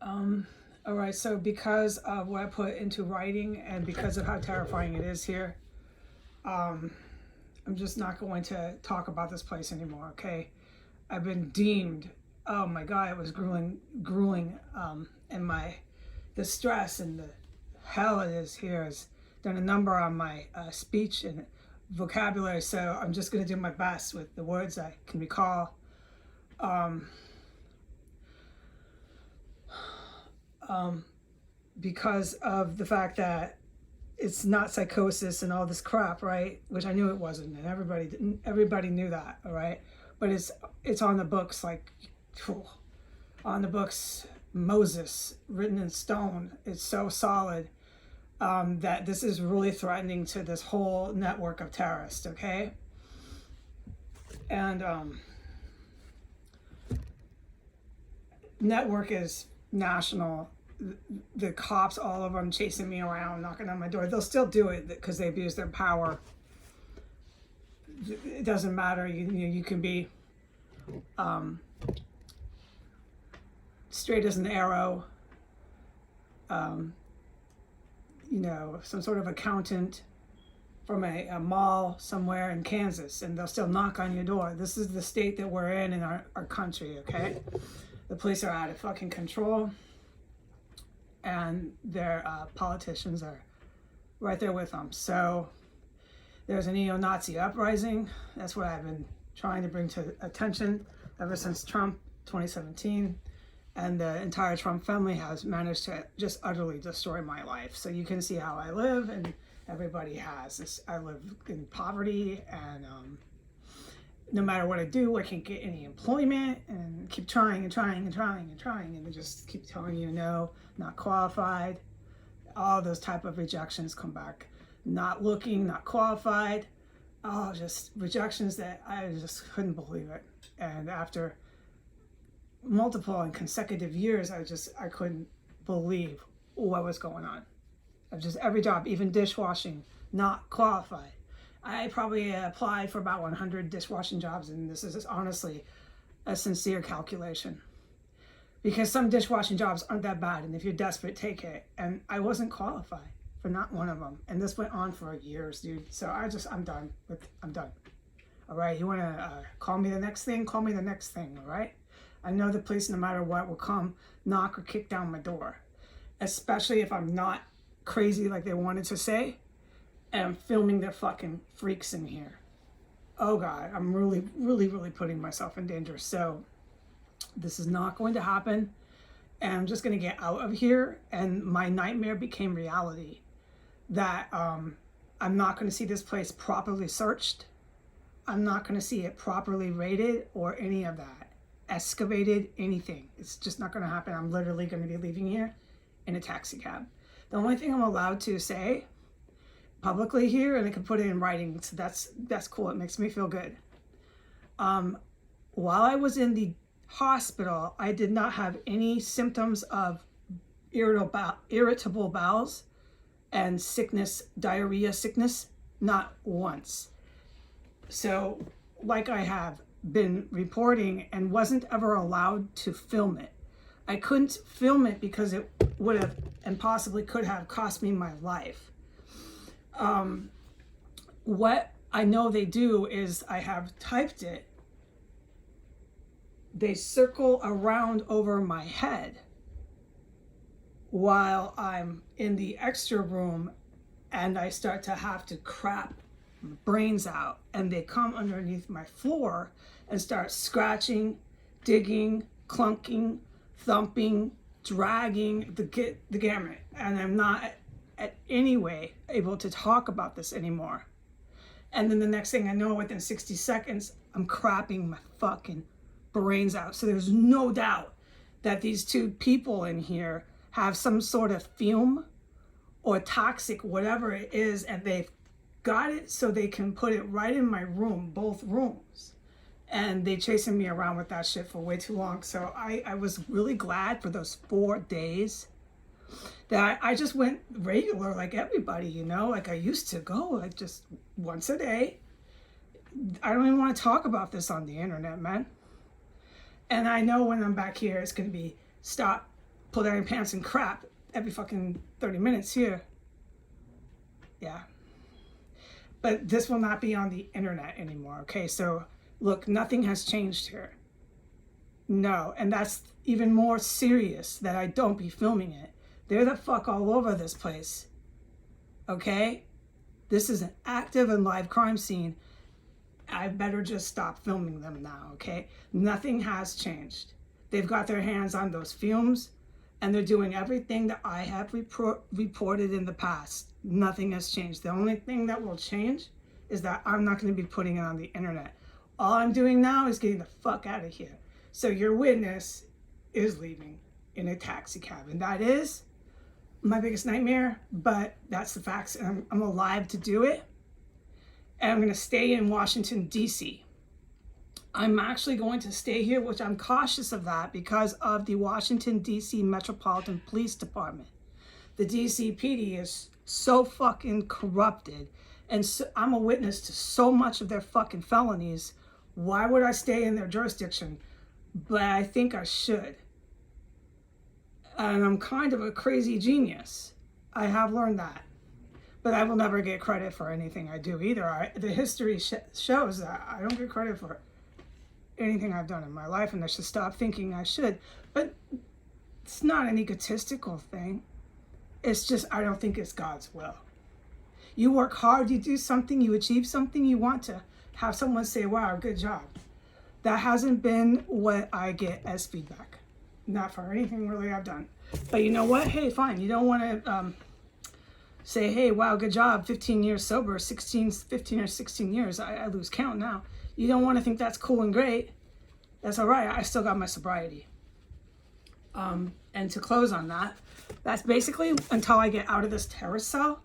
All right, so because of what I put into writing and because of how terrifying it is here, I'm just not going to talk about this place anymore, okay? I've been deemed, oh my God, it was grueling, and the stress and the hell it is here has done a number on my speech and vocabulary, so I'm just going to do my best with the words I can recall. Because of the fact that it's not psychosis and all this crap, right? Which I knew it wasn't, and everybody knew that, all right? But it's on the books, like phew, on the books, Moses, written in stone. It's so solid that this is really threatening to this whole network of terrorists, okay? And network is national. The cops, all of them, chasing me around, knocking on my door. They'll still do it because they abuse their power. It doesn't matter. You can be straight as an arrow. Some sort of accountant from a mall somewhere in Kansas, and they'll still knock on your door. This is the state that we're in our country, okay? The police are out of fucking control. And their politicians are right there with them. So there's a neo-Nazi uprising. That's what I've been trying to bring to attention ever since Trump 2017. And the entire Trump family has managed to just utterly destroy my life. So you can see how I live, and everybody has. I live in poverty, and no matter what I do, I can't get any employment, and keep trying and trying and trying and trying, and they just keep telling you no, not qualified. All those type of rejections come back. Not looking, not qualified. Oh, just rejections that I just couldn't believe it. And after multiple and consecutive years, I couldn't believe what was going on. Of just every job, even dishwashing, not qualified. I probably applied for about 100 dishwashing jobs, and this is honestly a sincere calculation. Because some dishwashing jobs aren't that bad, and if you're desperate, take it. And I wasn't qualified for not one of them. And this went on for years, dude. So I'm done. I'm done. All right, you want to call me the next thing? Call me the next thing, all right? I know the police, no matter what, will come, knock, or kick down my door. Especially if I'm not crazy like they wanted to say, and I'm filming their fucking freaks in here. Oh God, I'm really, really, really putting myself in danger. So this is not going to happen. And I'm just going to get out of here. And my nightmare became reality. That I'm not going to see this place properly searched. I'm not going to see it properly rated or any of that. Excavated, anything. It's just not going to happen. I'm literally going to be leaving here in a taxi cab. The only thing I'm allowed to say publicly here, and I can put it in writing, so that's cool. It makes me feel good. While I was in the hospital, I did not have any symptoms of irritable bowels and sickness, diarrhea sickness, not once. So, like I have been reporting and wasn't ever allowed to film it. I couldn't film it because it would have and possibly could have cost me my life. What I know they do is, I have typed it, they circle around over my head while I'm in the extra room, and I start to have to crap my brains out, and they come underneath my floor and start scratching, digging, clunking, thumping, dragging the gamut. And I'm not at any way able to talk about this anymore. And then the next thing I know, within 60 seconds, I'm crapping my fucking brains out. So there's no doubt that these two people in here have some sort of fume or toxic, whatever it is, and they've got it so they can put it right in my room, both rooms. And they chasing me around with that shit for way too long. So I was really glad for those 4 days that I just went regular like everybody, like I used to go, like just once a day. I don't even want to talk about this on the internet, man. And I know when I'm back here, it's going to be stop pull down your pants and crap every fucking 30 minutes here. Yeah. But this will not be on the internet anymore, okay? So, look, nothing has changed here. No, and that's even more serious that I don't be filming it. They're the fuck all over this place, okay? This is an active and live crime scene. I better just stop filming them now, okay? Nothing has changed. They've got their hands on those fumes, and they're doing everything that I have reported in the past. Nothing has changed. The only thing that will change is that I'm not going to be putting it on the internet. All I'm doing now is getting the fuck out of here. So your witness is leaving in a taxi cab, and that is my biggest nightmare, but that's the facts, and I'm alive to do it. And I'm going to stay in Washington, D.C. I'm actually going to stay here, which I'm cautious of that because of the Washington, D.C. Metropolitan Police Department. The D.C. PD is so fucking corrupted, and so, I'm a witness to so much of their fucking felonies. Why would I stay in their jurisdiction? But I think I should. And I'm kind of a crazy genius. I have learned that. But I will never get credit for anything I do either. The history shows that I don't get credit for anything I've done in my life, and I should stop thinking I should. But it's not an egotistical thing. It's just I don't think it's God's will. You work hard, you do something, you achieve something, you want to have someone say, wow, good job. That hasn't been what I get as feedback. Not for anything really I've done. But you know what? Hey, fine. You don't want to say, hey, wow, good job, 15 years sober, 15 or 16 years. I lose count now. You don't want to think that's cool and great. That's all right. I still got my sobriety. And to close on that, that's basically until I get out of this terrorist cell,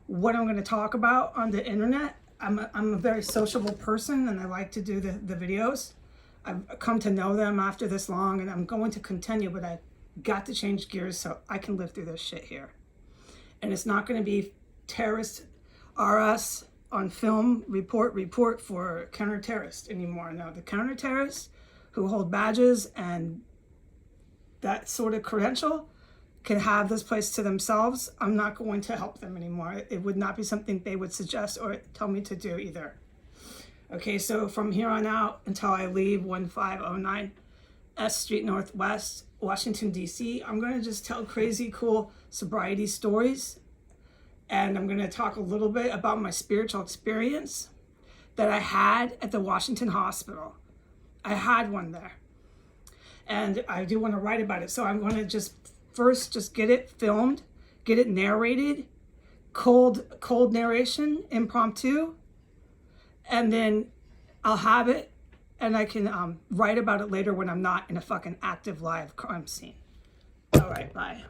what I'm going to talk about on the internet. I'm a very sociable person, and I like to do the videos. I've come to know them after this long, and I'm going to continue, but I got to change gears so I can live through this shit here. And it's not going to be terrorist RS on film report for counter-terrorists anymore. No, the counter-terrorists who hold badges and that sort of credential can have this place to themselves. I'm not going to help them anymore. It would not be something they would suggest or tell me to do either. Okay, so from here on out until I leave 1509 S Street Northwest, Washington, D.C., I'm going to just tell crazy, cool sobriety stories. And I'm going to talk a little bit about my spiritual experience that I had at the Washington Hospital. I had one there. And I do want to write about it. So I'm going to just get it filmed, get it narrated, cold narration, impromptu. And then I'll have it, and I can write about it later when I'm not in a fucking active live crime scene. All right, bye.